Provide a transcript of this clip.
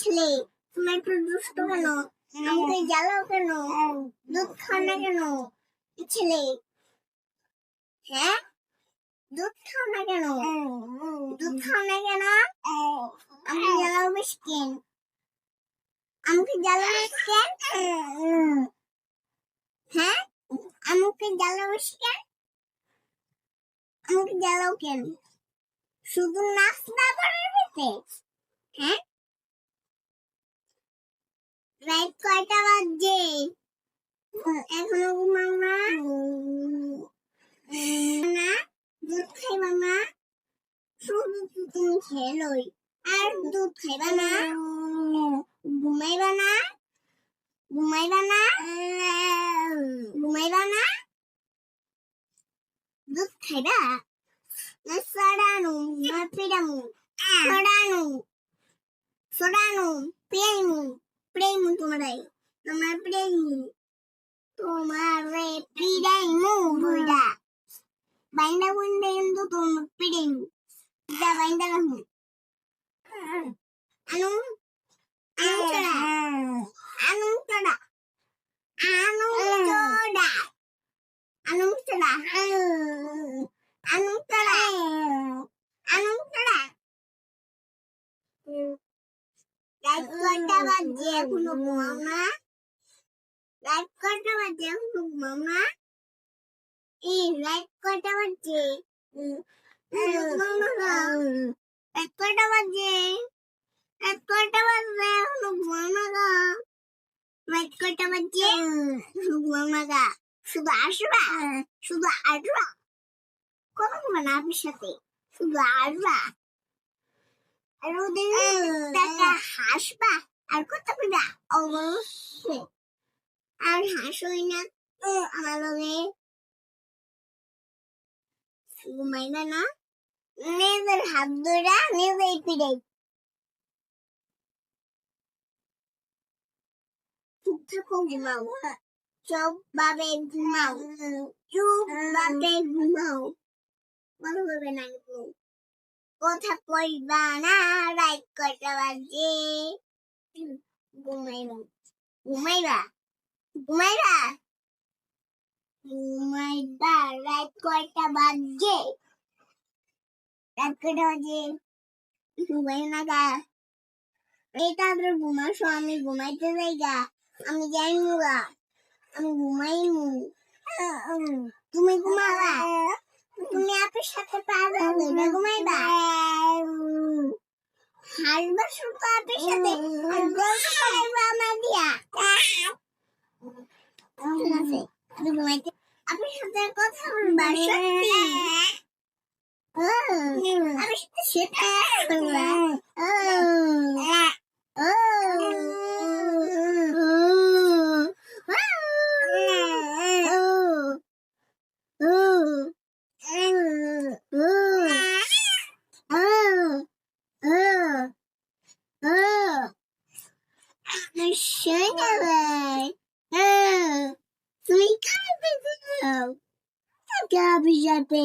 ছেলে, তুমি একটু দুষ্ট কেন? আমাকে জ্বালাও কেন? দুধ খাও না কেন? ছেলে, হ্যাঁ, দুধ খাও না কেন? দুধ খাও না কেন? আমাকে জ্বালাও বেশি কেন? আমাকে জ্বালাও বেশি কেন? হ্যাঁ, আমাকে জ্বালাও বেশি কেন? আমাকে জ্বালাও কেন? শুধু নাস্তা করার পেতে? হ্যাঁ, রাত কয়টা বাজে? এখনো ঘুমাও না? না, দুধ খাইবা না? শুধু তুমি খেলোই, আর দুধ খাইবা না? ঘুমাইবা না? ঘুমাইবা না? ঘুমাইবা না? দুধ খাইবা না? সরানো না পিরামু? সরানো সরানো প্রেমু প্রেমু তোমারাই তোমার প্রেমু তোমারে পিরাইমু বুড়া বাইন্দা বুন্দা কিন্তু তোমার প্রেমু যা বাইন্দা রাখু আনু আনু চড়া আনু চড়া আনু চড়া আনু চড়া আনু চড়া আনু চড়া রাত কয়টা বাজে? এখনো ঘুমাও না? রাত কয়টা বাজে? এখনো ঘুমাও না? রাত কয়টা বাজে? ঘুমাও না? রাত কয়টা বাজে? রাত কয়টা বাজে? এখনো ঘুমাও না গা? রাত কয়টা বাজে? এখনো ঘুমাও না গা? শুধু আসবা? শুধু আসবা? কখন ঘুমানো আপনার সাথে? শুধু আসবা আর ওদের টাকা হাসবা আর কত কইবা? অবশ্যই আর হাসোই না আমার লগে ঘুমাইবা না? নিজের হাত ধরা নিজেই পিড়াই চুপ থাকো, ঘুমাও, চুপ ভাবে ঘুমাও, চুপ ভাবে ঘুমাও, বড় হবে না কথা কইবা না। রাত কয়টা বাজে? ঘুমাইবা ঘুমাইবা ঘুমাইবা ঘুমাইবা রাত কয়টা বাজে? রাত কয়টা বাজে? ঘুমাই না গা? এই তাদের ঘুমাসো, আমি ঘুমাইতে যাই গা, আমি যাইমু গা, আমি ঘুমাইমু। তুমি ঘুমাবা? তুমি আপনার সাথে পারবা ঘুমাইবা? হাসবা শুধু আপনার সাথে আর গল্প করাইবা আমার দিয়া। ঠিক আছে, আমি ঘুমাইতে আপনার সাথে কথা বলবা সত্যি? আমার সাথে সেটা বলবা? তুমি খাবে যাও খাবে যাবে